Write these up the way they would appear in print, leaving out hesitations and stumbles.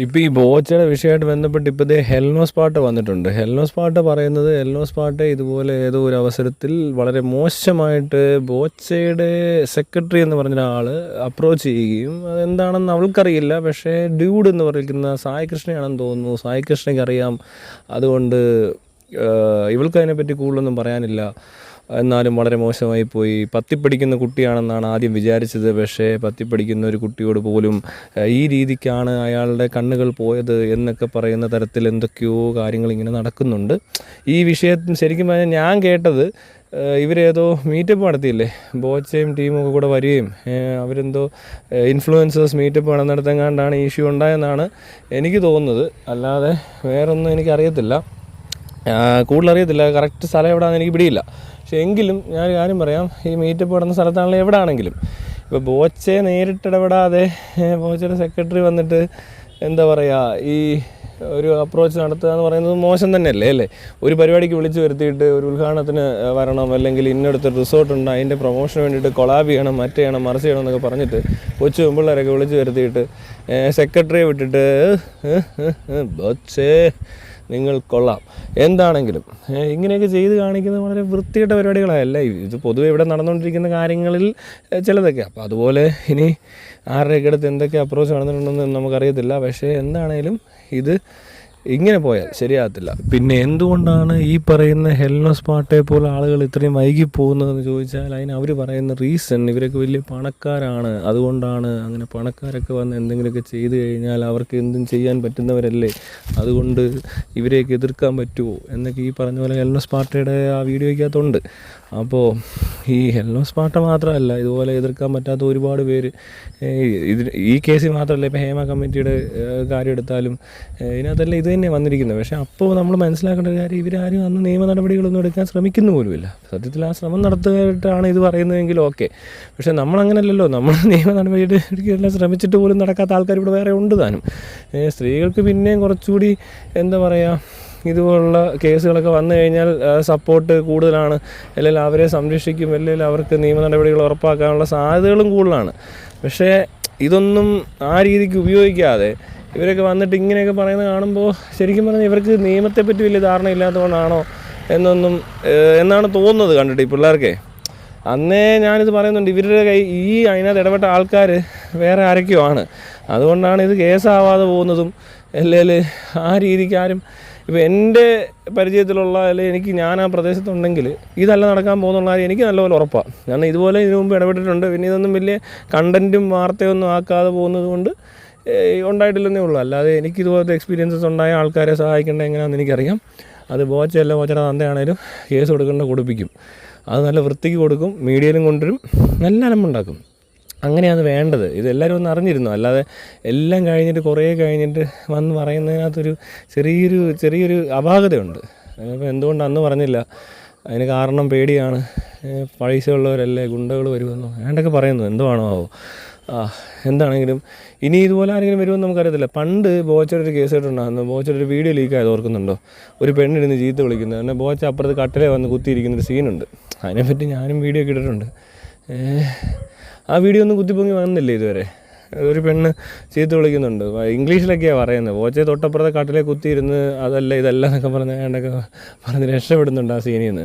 ഇപ്പോൾ ഈ ബോച്ചയുടെ വിഷയമായിട്ട് ബന്ധപ്പെട്ട് ഇപ്പോൾ ഇതേ ഹെൽനോസ് പാട്ട് വന്നിട്ടുണ്ട്. ഹെൽനോസ് പാട്ട് പറയുന്നത് ഹെൽനോസ് പാട്ട് ഇതുപോലെ ഏതോ ഒരു അവസരത്തിൽ വളരെ മോശമായിട്ട് ബോച്ചയുടെ സെക്രട്ടറി എന്ന് പറഞ്ഞ ഒരാൾ അപ്രോച്ച് ചെയ്യുകയും അതെന്താണെന്ന് അവൾക്കറിയില്ല. പക്ഷേ ഡ്യൂഡ് എന്ന് പറയുന്ന സായി കൃഷ്ണയാണെന്ന് തോന്നുന്നു. സായി കൃഷ്ണയ്ക്ക് അറിയാം. അതുകൊണ്ട് ഇവൾക്ക് അതിനെപ്പറ്റി കൂടുതലൊന്നും പറയാനില്ല. എന്നാലും വളരെ മോശമായി പോയി. പത്തിപ്പടിക്കുന്ന കുട്ടിയാണെന്നാണ് ആദ്യം വിചാരിച്ചത്. പക്ഷേ പത്തിപ്പടിക്കുന്ന ഒരു കുട്ടിയോട് പോലും ഈ രീതിക്കാണ് അയാളുടെ കണ്ണുകൾ പോയത് എന്നൊക്കെ പറയുന്ന തരത്തിൽ എന്തൊക്കെയോ കാര്യങ്ങൾ ഇങ്ങനെ നടക്കുന്നുണ്ട്. ഈ വിഷയത്തിൽ ശരിക്കും പറഞ്ഞാൽ ഞാൻ കേട്ടത് ഇവരേതോ മീറ്റപ്പ് നടത്തിയില്ലേ, ബോച്ചയും ടീമും ഒക്കെ കൂടെ വരികയും അവരെന്തോ ഇൻഫ്ലുവൻസേഴ്സ് മീറ്റപ്പ് നടന്നിടത്തെങ്ങാണ്ടാണ് ഈ ഇഷ്യൂ ഉണ്ടായെന്നാണ് എനിക്ക് തോന്നുന്നത്. അല്ലാതെ വേറൊന്നും എനിക്കറിയത്തില്ല, കൂടുതലറിയത്തില്ല. കറക്റ്റ് സ്ഥലം എവിടെയാണെന്ന് എനിക്ക് പിടിയില്ല. പക്ഷേ എങ്കിലും ഞാൻ കാര്യം പറയാം, ഈ മീറ്റപ്പ് നടന്ന സ്ഥലത്താണെങ്കിലും എവിടെ ആണെങ്കിലും ഇപ്പോൾ ബോച്ചയെ നേരിട്ടിടപെടാതെ ബോച്ചയുടെ സെക്രട്ടറി വന്നിട്ട് എന്താ പറയുക ഈ ഒരു അപ്രോച്ച് നടത്തുക എന്ന് പറയുന്നത് മോശം തന്നെയല്ലേ അല്ലേ? ഒരു പരിപാടിക്ക് വിളിച്ച് വരുത്തിയിട്ട് ഒരു ഉദ്ഘാടനത്തിന് വരണം, അല്ലെങ്കിൽ ഇന്നടുത്ത് റിസോർട്ടുണ്ട് അതിൻ്റെ പ്രൊമോഷന് വേണ്ടിയിട്ട് കൊളാബ് ചെയ്യണം, മറ്റേ ചെയ്യണം, മറിച്ച് ചെയ്യണം എന്നൊക്കെ പറഞ്ഞിട്ട് കൊച്ചു പെമ്പിള്ളേരൊക്കെ വിളിച്ച് വരുത്തിയിട്ട് സെക്രട്ടറിയെ വിട്ടിട്ട് ബോച്ചേ നിങ്ങൾ കൊള്ളാം എന്താണെങ്കിലും ഇങ്ങനെയൊക്കെ ചെയ്ത് കാണിക്കുന്നത് വളരെ വൃത്തികെട്ട പരിപാടികളല്ല. ഇത് പൊതുവെ ഇവിടെ നടന്നുകൊണ്ടിരിക്കുന്ന കാര്യങ്ങളിൽ ചിലതൊക്കെ. അപ്പോൾ അതുപോലെ ഇനി ആരുടെയൊക്കെ അടുത്ത് എന്തൊക്കെ അപ്രോച്ച് നടന്നിട്ടുണ്ടെന്ന് നമുക്കറിയത്തില്ല. പക്ഷേ എന്താണേലും ഇത് ഇങ്ങനെ പോയാൽ ശരിയാകത്തില്ല. പിന്നെ എന്തുകൊണ്ടാണ് ഈ പറയുന്ന ഹെൽനോസ് പാട്ടെ പോലെ ആളുകൾ ഇത്രയും വൈകി പോകുന്നതെന്ന് ചോദിച്ചാൽ അതിന് അവർ പറയുന്ന റീസൺ ഇവരൊക്കെ വലിയ പണക്കാരാണ്, അതുകൊണ്ടാണ്. അങ്ങനെ പണക്കാരൊക്കെ വന്ന് എന്തെങ്കിലുമൊക്കെ ചെയ്തു കഴിഞ്ഞാൽ അവർക്ക് എന്തും ചെയ്യാൻ പറ്റുന്നവരല്ലേ, അതുകൊണ്ട് ഇവരെയൊക്കെ എതിർക്കാൻ പറ്റുമോ എന്നൊക്കെ ഈ പറഞ്ഞ പോലെ ഹെൽനോസ് പാട്ടയുടെ ആ വീഡിയോയ്ക്കകത്തുണ്ട്. അപ്പോൾ ഈ ഹെൽനോസ് പാട്ട മാത്രമല്ല, ഇതുപോലെ എതിർക്കാൻ പറ്റാത്ത ഒരുപാട് പേര് ഈ കേസിൽ മാത്രമല്ല, ഇപ്പോൾ ഹേമ കമ്മിറ്റിയുടെ കാര്യം എടുത്താലും ഇതിനകത്തെല്ലാം ഇത് തന്നെ വന്നിരിക്കുന്നത്. പക്ഷേ അപ്പോൾ നമ്മൾ മനസ്സിലാക്കേണ്ട ഒരു കാര്യം, ഇവരാരും അന്ന് നിയമ നടപടികളൊന്നും എടുക്കാൻ ശ്രമിക്കുന്ന പോലുമില്ല. സത്യത്തിൽ ആ ശ്രമം നടത്തുകയായിട്ടാണ് ഇത് പറയുന്നതെങ്കിൽ ഓക്കെ. പക്ഷേ നമ്മളങ്ങനല്ലല്ലോ, നമ്മൾ നിയമ നടപടി എടുക്കാനെല്ലാം ശ്രമിച്ചിട്ട് പോലും നടക്കാത്ത ആൾക്കാർ ഇവിടെ വേറെ ഉണ്ട് താനും. സ്ത്രീകൾക്ക് പിന്നെയും കുറച്ചുകൂടി എന്താ പറയുക, ഇതുപോലുള്ള കേസുകളൊക്കെ വന്നു കഴിഞ്ഞാൽ സപ്പോർട്ട് കൂടുതലാണ്, അല്ലെങ്കിൽ അവരെ സംരക്ഷിക്കും, അല്ലെങ്കിൽ അവർക്ക് നിയമ നടപടികൾ ഉറപ്പാക്കാനുള്ള സാധ്യതകളും കൂടുതലാണ്. പക്ഷേ ഇതൊന്നും ആ രീതിക്ക് ഉപയോഗിക്കാതെ ഇവരൊക്കെ വന്നിട്ട് ഇങ്ങനെയൊക്കെ പറയുന്നത് കാണുമ്പോൾ ശരിക്കും പറഞ്ഞാൽ ഇവർക്ക് നിയമത്തെപ്പറ്റി വലിയ ധാരണ ഇല്ലാത്തതുകൊണ്ടാണോ എന്നാണ് തോന്നുന്നത് കണ്ടിട്ട് ഈ പിള്ളേർക്ക്. അന്നേ ഞാനിത് പറയുന്നുണ്ട്, ഇവരുടെ അതിനകത്ത് ഇടപെട്ട ആൾക്കാർ വേറെ ആരൊക്കെയോ ആണ്, അതുകൊണ്ടാണ് ഇത് കേസാവാതെ പോകുന്നതും. അല്ലെങ്കിൽ ആ രീതിക്ക് ആരും ഇപ്പോൾ എൻ്റെ പരിചയത്തിലുള്ള അല്ലെങ്കിൽ ഞാൻ ആ പ്രദേശത്തുണ്ടെങ്കിൽ ഇതല്ല നടക്കാൻ പോകുന്നുള്ള കാര്യം എനിക്ക് നല്ലപോലെ ഉറപ്പാണ്. കാരണം ഇതുപോലെ ഇതിനു മുമ്പ് ഇടപെട്ടിട്ടുണ്ട്. പിന്നെ ഇതൊന്നും വലിയ കണ്ടൻറ്റും വാർത്തയൊന്നും ആക്കാതെ പോകുന്നത് കൊണ്ട് ഉണ്ടായിട്ടില്ലെന്നേ ഉള്ളൂ. അല്ലാതെ എനിക്കിതുപോലത്തെ എക്സ്പീരിയൻസസ് ഉണ്ടായ ആൾക്കാരെ സഹായിക്കേണ്ടത് എങ്ങനെയാണെന്ന് എനിക്കറിയാം. അത് ബോച്ചയുടെ തന്തയാണേലും കേസ് കൊടുപ്പിക്കും. അത് നല്ല വൃത്തിക്ക് കൊടുക്കും, മീഡിയയിലും കൊണ്ടുവരും, നല്ല അലമ്പുണ്ടാക്കും. അങ്ങനെയാണ് വേണ്ടത്. ഇതെല്ലാവരും ഒന്ന് അറിഞ്ഞിരുന്നു. അല്ലാതെ എല്ലാം കഴിഞ്ഞിട്ട് കുറേ കഴിഞ്ഞിട്ട് വന്ന് പറയുന്നതിനകത്തൊരു ചെറിയൊരു അപാകതയുണ്ട്. അപ്പോൾ എന്തുകൊണ്ട് അന്ന് പറഞ്ഞില്ല, അതിന് കാരണം പേടിയാണ്, പൈസ ഉള്ളവരല്ലേ ഗുണ്ടകൾ വരുമെന്നോ വേണ്ടൊക്കെ പറയുന്നു. എന്തുവാണോ എന്താണെങ്കിലും ഇനി ഇതുപോലെ ആരെങ്കിലും വരുമെന്ന് നമുക്കറിയത്തില്ല. പണ്ട് ബോച്ചയുടെ ഒരു കേസ് ആയിട്ടുണ്ടാകുന്നു. ബോച്ചയുടെ ഒരു വീഡിയോ ലീക്കായത് ഓർക്കുന്നുണ്ടോ? ഒരു പെണ്ണിരുന്ന് ചീത്ത വിളിക്കുന്നത്. പിന്നെ ബോച്ച അപ്പുറത്ത് കട്ടിലേ വന്ന് കുത്തിയിരിക്കുന്നൊരു സീനുണ്ട്. അതിനെപ്പറ്റി ഞാനും വീഡിയോ ഒക്കെ ഇട്ടിട്ടുണ്ട്. ആ വീഡിയോ ഒന്നും കുത്തിപ്പൊങ്ങി വന്നില്ലേ ഇതുവരെ. ഒരു പെണ്ണ് ചീത്ത വിളിക്കുന്നുണ്ട്, ഇംഗ്ലീഷിലൊക്കെയാണ് പറയുന്നത്. ബോച്ചയെ തൊട്ടപ്പുറത്തെ കട്ടിലെ കുത്തിയിരുന്ന് അതല്ല ഇതല്ല എന്നൊക്കെ പറഞ്ഞ് രക്ഷപ്പെടുന്നുണ്ട് ആ സീനിൽ നിന്ന്.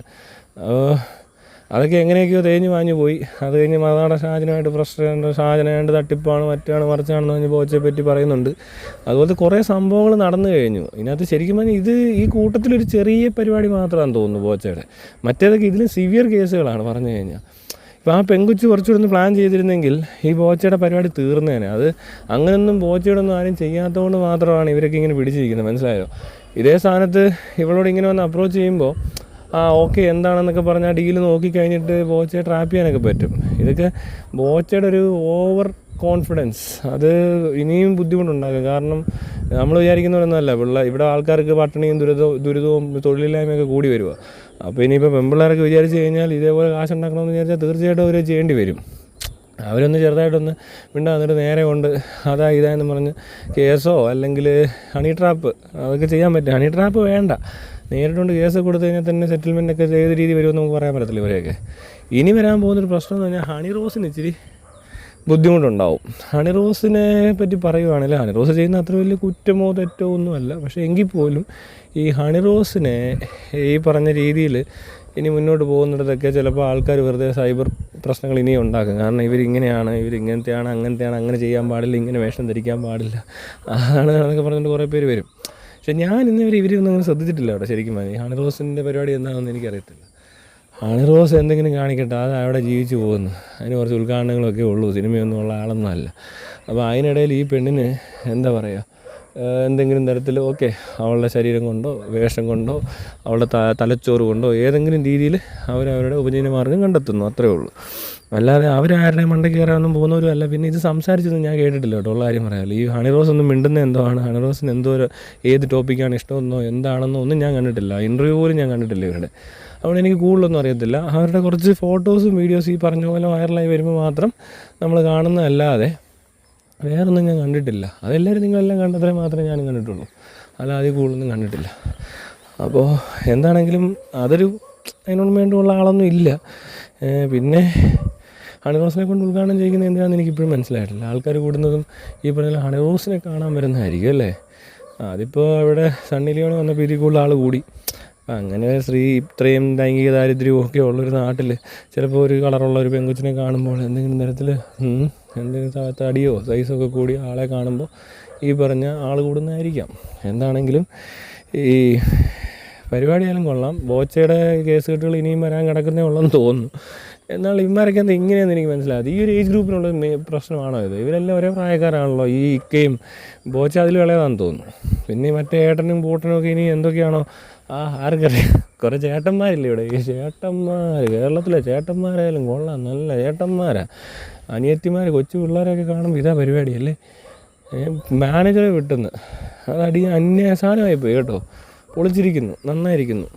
അപ്പോൾ അതൊക്കെ എങ്ങനെയൊക്കെയോ തേഞ്ഞ് മാഞ്ഞു പോയി. അത് കഴിഞ്ഞ് മതാട ഷാജനുമായിട്ട് പ്രശ്നമുണ്ട്, ഷാജനായിട്ട് തട്ടിപ്പാണ്, മറ്റാണ് മറിച്ചാണെന്ന് പറഞ്ഞ് ബോച്ചയെ പറ്റി പറയുന്നുണ്ട്. അതുപോലത്തെ കുറേ സംഭവങ്ങൾ നടന്നു കഴിഞ്ഞു. ഇതിനകത്ത് ശരിക്കും പറഞ്ഞാൽ ഇത് ഈ കൂട്ടത്തിലൊരു ചെറിയ പരിപാടി മാത്രമാണെന്ന് തോന്നുന്നു ബോച്ചയുടെ. മറ്റേതൊക്കെ ഇതിലും സിവിയർ കേസുകളാണ് പറഞ്ഞു കഴിഞ്ഞാൽ. ഇപ്പോൾ ആ പെങ്കുച്ച് കുറച്ചുകൂടെ ഒന്ന് പ്ലാൻ ചെയ്തിരുന്നെങ്കിൽ ഈ ബോച്ചയുടെ പരിപാടി തീർന്നേനെ. അത് അങ്ങനെയൊന്നും ബോച്ചയോടൊന്നും ആരും ചെയ്യാത്തതുകൊണ്ട് മാത്രമാണ് ഇവരൊക്കെ ഇങ്ങനെ പിടിച്ചിരിക്കുന്നത്, മനസ്സിലായോ? ഇതേ സ്ഥാനത്ത് ഇവളോട് ഇങ്ങനെ വന്ന് അപ്രോച്ച് ചെയ്യുമ്പോൾ ഓക്കെ എന്താണെന്നൊക്കെ പറഞ്ഞാൽ ഡീല് നോക്കിക്കഴിഞ്ഞിട്ട് ബോച്ചയെ ട്രാപ്പ് ചെയ്യാനൊക്കെ പറ്റും. ഇതൊക്കെ ബോച്ചയുടെ ഒരു ഓവർ കോൺഫിഡൻസ്, അത് ഇനിയും ബുദ്ധിമുട്ടുണ്ടാകും. കാരണം നമ്മൾ വിചാരിക്കുന്നവരൊന്നുമല്ല ഇവിടെ ആൾക്കാർക്ക് പട്ടിണിയും ദുരിതവും തൊഴിലില്ലായ്മയൊക്കെ കൂടി വരുക. അപ്പോൾ ഇനിയിപ്പോൾ പെൺപിള്ളേരൊക്കെ വിചാരിച്ച് കഴിഞ്ഞാൽ ഇതേപോലെ കാശുണ്ടാക്കണമെന്ന് വിചാരിച്ചാൽ തീർച്ചയായിട്ടും അവർ ചെയ്യേണ്ടി വരും. അവരൊന്ന് ചെറുതായിട്ടൊന്ന് വന്നിട്ട് നേരെ കൊണ്ട് ഇതായെന്ന് പറഞ്ഞ് കേസോ അല്ലെങ്കിൽ ഹണി ട്രാപ്പ് അതൊക്കെ ചെയ്യാൻ പറ്റും. ഹണി ട്രാപ്പ് വേണ്ട, നേരിട്ടുകൊണ്ട് കേസ് കൊടുത്തു കഴിഞ്ഞാൽ തന്നെ സെറ്റിൽമെൻറ്റൊക്കെ ഏത് രീതി വരുമെന്ന് നമുക്ക് പറയാൻ പറ്റത്തില്ല. ഇവരെയൊക്കെ ഇനി വരാൻ പോകുന്നൊരു പ്രശ്നം എന്ന് പറഞ്ഞാൽ ഹണി റോസിന് ഇച്ചിരി ബുദ്ധിമുട്ടുണ്ടാവും. ഹണി റോസിനെ പറ്റി പറയുവാണെങ്കിൽ ഹണി റോസ് ചെയ്യുന്ന അത്ര വലിയ കുറ്റമോ തെറ്റോ ഒന്നുമല്ല. പക്ഷേ എങ്കിൽ പോലും ഈ ഹണി റോസിനെ ഈ പറഞ്ഞ രീതിയിൽ ഇനി മുന്നോട്ട് പോകുന്നിടത്തൊക്കെ ചിലപ്പോൾ ആൾക്കാർ വെറുതെ സൈബർ പ്രശ്നങ്ങൾ ഇനിയും ഉണ്ടാക്കും. കാരണം ഇവരിങ്ങനെയാണ്, ഇവരിങ്ങനത്തെയാണ്, അങ്ങനത്തെയാണ്, അങ്ങനെ ചെയ്യാൻ പാടില്ല, ഇങ്ങനെ വേഷം ധരിക്കാൻ പാടില്ല, ആണ് എന്നൊക്കെ പറഞ്ഞിട്ട് കുറേ പേര് വരും. പക്ഷേ ഞാൻ ഇന്നുവരെ ഇവരൊന്നും അങ്ങനെ ശ്രദ്ധിച്ചിട്ടില്ല അവിടെ. ശരിക്കും ഈ ഹണി റോസിൻ്റെ പരിപാടി എന്താണെന്ന് എനിക്കറിയത്തില്ല. ഹണി റോസ് എന്തെങ്കിലും കാണിക്കട്ടെ, അത് അവിടെ ജീവിച്ച് പോകുന്നു. അതിന് കുറച്ച് ഉദ്ഘാടനങ്ങളൊക്കെ ഉള്ളൂ, സിനിമയൊന്നും ഉള്ള ആളൊന്നും അല്ല. അപ്പോൾ അതിനിടയിൽ ഈ പെണ്ണിന് എന്താ പറയുക, എന്തെങ്കിലും തരത്തിൽ ഓക്കെ അവളുടെ ശരീരം കൊണ്ടോ വേഷം കൊണ്ടോ അവളുടെ തലച്ചോറ് കൊണ്ടോ ഏതെങ്കിലും രീതിയിൽ അവരവരുടെ ഉപജീവനമാർഗ്ഗം കണ്ടെത്തുന്നു, അത്രയേ ഉള്ളൂ. അല്ലാതെ അവരാരുടെ മണ്ടയ്ക്ക് കയറാനൊന്നും പോകുന്നവരും അല്ല. പിന്നെ ഇത് സംസാരിച്ചൊന്നും ഞാൻ കേട്ടിട്ടില്ല കേട്ടോ, ഉള്ള കാര്യം പറയാമല്ലോ. ഈ ഹണി റോസ് ഒന്നും മിണ്ടുന്ന എന്തോ ആണ്, ഹണി റോസിന് എന്തോ ഏത് ടോപ്പിക്കാണ് ഇഷ്ടമെന്നോ എന്താണെന്നോ ഒന്നും ഞാൻ കണ്ടിട്ടില്ല. ഇൻ്റർവ്യൂ പോലും ഞാൻ കണ്ടിട്ടില്ല ഇവരുടെ. അതുകൊണ്ട് എനിക്ക് കൂടുതലൊന്നും അറിയത്തില്ല. അവരുടെ കുറച്ച് ഫോട്ടോസും വീഡിയോസും ഈ പറഞ്ഞ പോലെ വൈറലായി വരുമ്പോൾ മാത്രം നമ്മൾ കാണുന്നതല്ലാതെ വേറൊന്നും ഞാൻ കണ്ടിട്ടില്ല. അതെല്ലാവരും നിങ്ങളെല്ലാം കണ്ടത്രേ മാത്രമേ ഞാനും കണ്ടിട്ടുള്ളൂ, അല്ലാതെ അതിൽ കൂടുതലൊന്നും കണ്ടിട്ടില്ല. അപ്പോൾ എന്താണെങ്കിലും അതൊരു അതിനോട് വേണ്ടിയുള്ള ആളൊന്നും ഇല്ല. പിന്നെ ഹണി റോസിനെ കൊണ്ട് ഉദ്ഘാടനം ചെയ്യുന്നത് എന്തിനാണെന്ന് എനിക്കിപ്പോഴും മനസ്സിലായിട്ടില്ല. ആൾക്കാർ കൂടുന്നതും ഈ പറഞ്ഞ ഹണി റോസിനെ കാണാൻ വരുന്നതായിരിക്കും അല്ലേ. അതിപ്പോൾ അവിടെ സണ്ണി ലിയോൺ വന്നപ്പോൾ ഇതിൽ കൂടുതൽ ആൾ കൂടി. അങ്ങനെ ഇത്രയും ലൈംഗിക ദാരിദ്ര്യവും ഒക്കെ ഉള്ളൊരു നാട്ടിൽ ചിലപ്പോൾ ഒരു കളറുള്ള ഒരു പെങ്കൊച്ചിനെ കാണുമ്പോൾ എന്തെങ്കിലും തരത്തിൽ എന്തെങ്കിലും തടിയോ സൈസോ ഒക്കെ കൂടി ആളെ കാണുമ്പോൾ ഈ പറഞ്ഞ ആൾ കൂടുന്നതായിരിക്കാം. എന്താണെങ്കിലും ഈ പരിപാടിയായാലും കൊള്ളാം. ബോച്ചയുടെ കേസ് കെട്ടുകൾ ഇനിയും വരാൻ കിടക്കുന്നേ ഉള്ളെന്ന് തോന്നുന്നു. എന്നാൽ ഇവന്മാരൊക്കെ എന്താ ഇങ്ങനെയെന്ന് എനിക്ക് മനസ്സിലായത്. ഈ ഒരു ഏജ് ഗ്രൂപ്പിനുള്ള പ്രശ്നമാണോ ഇത്? ഇവരെല്ലാം ഒരേ പ്രായക്കാരാണല്ലോ. ഈ ഇക്കയും ബോച്ച അതിൽ ഇളയതാണെന്ന് തോന്നുന്നു. പിന്നെ മറ്റേ ഏട്ടനും പൂട്ടനും ഒക്കെ ഇനി എന്തൊക്കെയാണോ ആർക്കറിയാം. കുറേ ചേട്ടന്മാരില്ലേ ഇവിടെ. ഈ ചേട്ടന്മാർ, കേരളത്തിലെ ചേട്ടന്മാരായാലും കൊള്ളാം, നല്ല ചേട്ടന്മാരാ. അനിയത്തിമാർ, കൊച്ചു പിള്ളേരൊക്കെ കാണുമ്പോൾ ഇതാ പരിപാടിയല്ലേ. മാനേജറെ വിട്ടുന്ന് അത് അന്യ സാധനമായി പോയി കേട്ടോ. പൊളിച്ചിരിക്കുന്നു, നന്നായിരിക്കുന്നു.